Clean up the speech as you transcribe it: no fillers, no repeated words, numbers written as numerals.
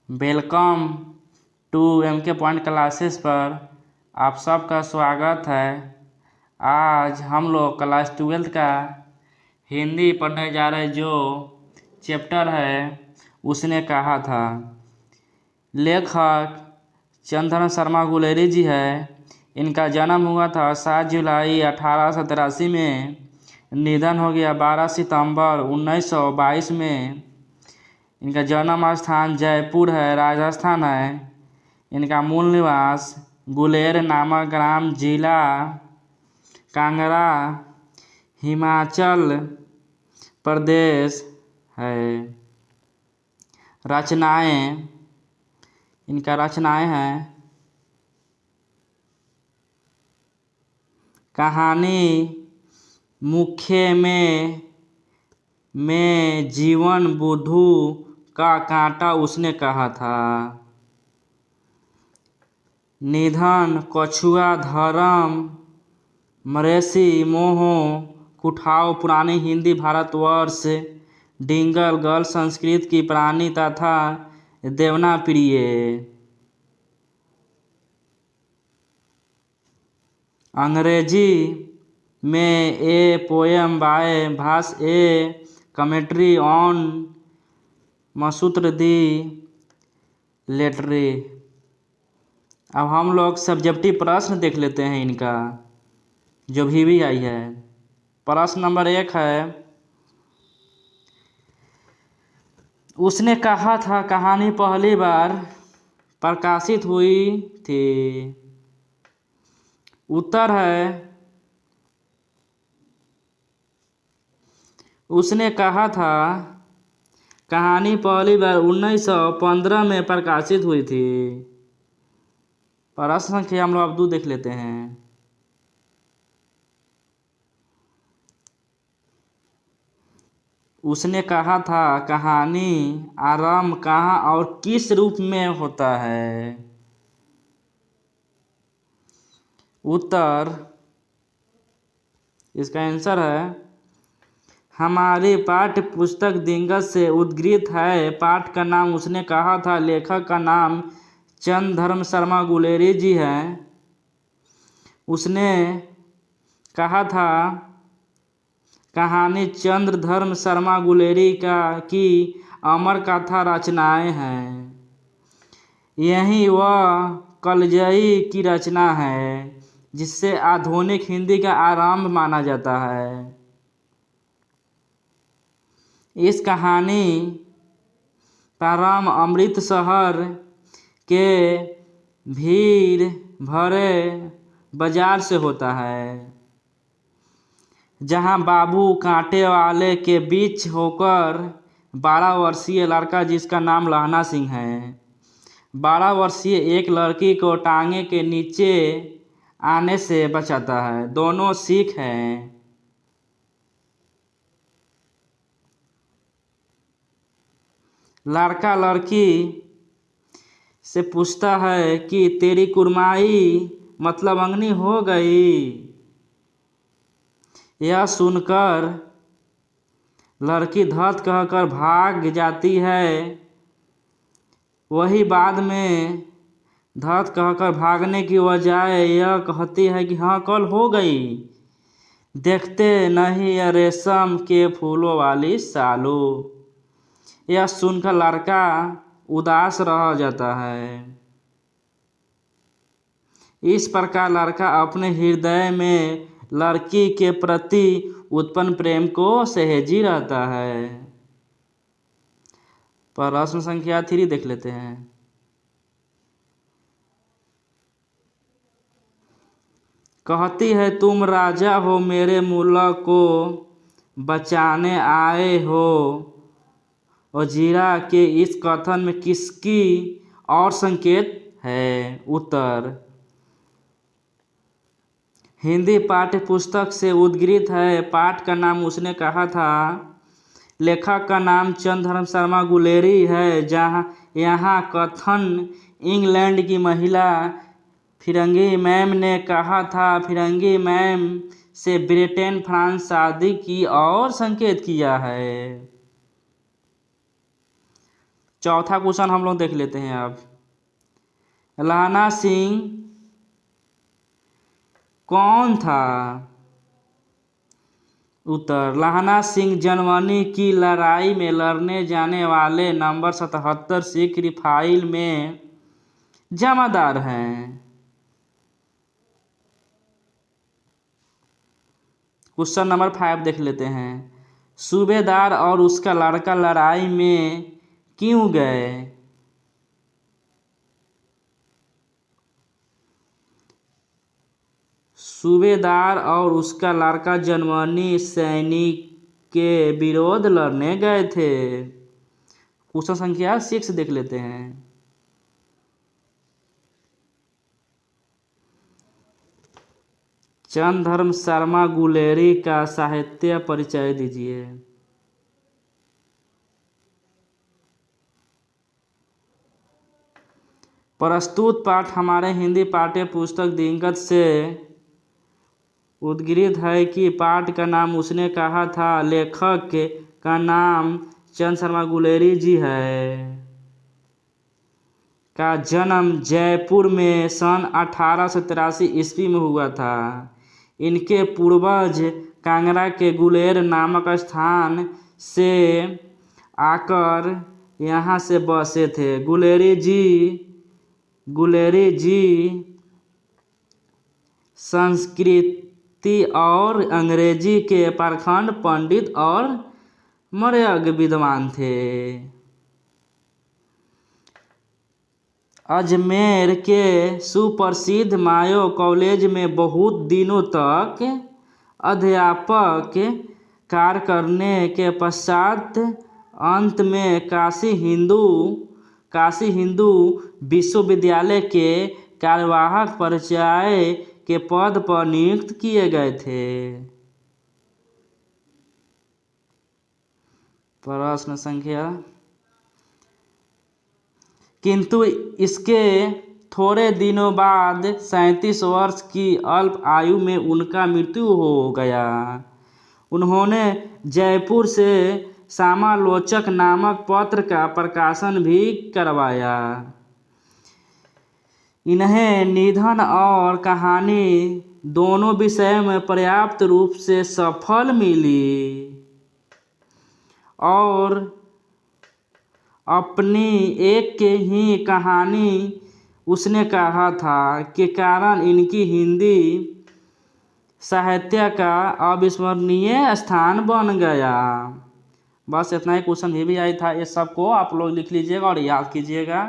Welcome to MK point classes पर आप सबका स्वागत है। आज हम लोग क्लास 12 का हिंदी पढ़ने जा रहे जो चैप्टर है उसने कहा था। लेखक चंद्रधर शर्मा गुलेरी जी है। इनका जन्म हुआ था 7 जुलाई 1883 में। निधन हो गया 12 सितंबर 1922 में। इनका जन्म स्थान जयपुर है, राजस्थान है। इनका मूल निवास गुलेर नामक ग्राम, जिला कांगड़ा, हिमाचल प्रदेश है। रचनाएं, इनका रचनाएं हैं कहानी मुख्य में जीवन बुद्धू का कांटा उसने कहा था। निधन कछुआ धर्म मरेसी मोह कुठाव पुरानी हिंदी भारतवर्ष डिंगल गर्ल संस्कृत की प्राणी तथा देवना प्रिय। अंग्रेजी में a poem by Bhasa a commentary on मसूत्र दी लेटरी। अब हम लोग सब्जेक्टिव प्रश्न देख लेते हैं इनका जो भी आई है। प्रश्न नंबर 1 है, उसने कहा था कहानी पहली बार प्रकाशित हुई थी। उत्तर है, उसने कहा था कहानी पहली बार 1915 में प्रकाशित हुई थी। प्रश्न संख्या हम लोग अब 2 देख लेते हैं। उसने कहा था कहानी आरंभ कहाँ और किस रूप में होता है। उत्तर, इसका आंसर है हमारी पाठ्य पुस्तक दिग्गज से उद्धृत है। पाठ का नाम उसने कहा था, लेखक का नाम चंद्रधर शर्मा गुलेरी जी हैं। उसने कहा था कहानी चंद्रधर शर्मा गुलेरी की अमर कथा रचनाएं हैं। यही वह कलजई की रचना है जिससे आधुनिक हिंदी का आरंभ माना जाता है। इस कहानी प्रारंभ अमृतसर के भीड़ भरे बाजार से होता है, जहां बाबू कांटे वाले के बीच होकर 12 वर्षीय लड़का जिसका नाम लहना सिंह है, 12 वर्षीय एक लड़की को टांगे के नीचे आने से बचाता है। दोनों सिख हैं। लड़का लड़की से पूछता है कि तेरी कुरमाई मतलब अंगनी हो गई। यह सुनकर लड़की धत कहकर भाग जाती है। वही बाद में धत कहकर भागने की वजह यह कहती है कि हाँ कल हो गई। देखते नहीं यह रेशम के फूलों वाली सालू। यह सुनकर लड़का उदास रह जाता है। इस प्रकार लड़का अपने हृदय में लड़की के प्रति उत्पन्न प्रेम को सहेजी रहता है। प्रश्न संख्या 3 देख लेते हैं। कहती है तुम राजा हो मेरे मुल्क को बचाने आए हो। वजीरा के इस कथन में किसकी और संकेत है। उत्तर, हिंदी पाठ्य पुस्तक से उद्धृत है। पाठ का नाम उसने कहा था। लेखक का नाम चंद्रधर शर्मा गुलेरी है। यहाँ कथन इंग्लैंड की महिला फिरंगी मैम ने कहा था। फिरंगी मैम से ब्रिटेन फ्रांस शादी की और संकेत किया है। चौथा क्वेश्चन हम लोग देख लेते हैं अब। लहना सिंह कौन था? उत्तर, लहना सिंह जनवनी की लड़ाई में लड़ने जाने वाले नंबर 77 सिख रिफाइल में जमादार हैं। क्वेश्चन नंबर 5 देख लेते हैं। सूबेदार और उसका लड़का लड़ाई में क्यों गए? सूबेदार और उसका लड़का जर्मनी सैनिक के विरोध लड़ने गए थे। क्वेश्चन संख्या 6 देख लेते हैं। चंद्रधर्म शर्मा गुलेरी का साहित्य परिचय दीजिए। प्रस्तुत पाठ हमारे हिंदी पाठ्य पुस्तक दिगंत से उद्धृत है कि पाठ का नाम उसने कहा था। लेखक का नाम चंद्र शर्मा गुलेरी जी है। का जन्म जयपुर में सन 1883 ईस्वी में हुआ था। इनके पूर्वज कांगड़ा के गुलेर नामक स्थान से आकर यहाँ से बसे थे। गुलेरी जी संस्कृति और अंग्रेजी के पाखंड पंडित और मर्याज्ञ विद्वान थे। अजमेर के सुप्रसिद्ध मायो कॉलेज में बहुत दिनों तक अध्यापक कार्य करने के पश्चात अंत में काशी हिंदू विश्वविद्यालय के कार्यवाहक प्राचार्य के पद पर नियुक्त किए गए थे। प्रश्न संख्या। किंतु इसके थोड़े दिनों बाद 37 वर्ष की अल्प आयु में उनका मृत्यु हो गया। उन्होंने जयपुर से समालोचक नामक पत्र का प्रकाशन भी करवाया। इन्हें निधन और कहानी दोनों विषय में पर्याप्त रूप से सफल मिली और अपनी एक के ही कहानी उसने कहा था के कारण इनकी हिंदी साहित्य का अविस्मरणीय स्थान बन गया। बस इतना ही क्वेश्चन ये भी आया था। ये सबको आप लोग लिख लीजिएगा और याद कीजिएगा।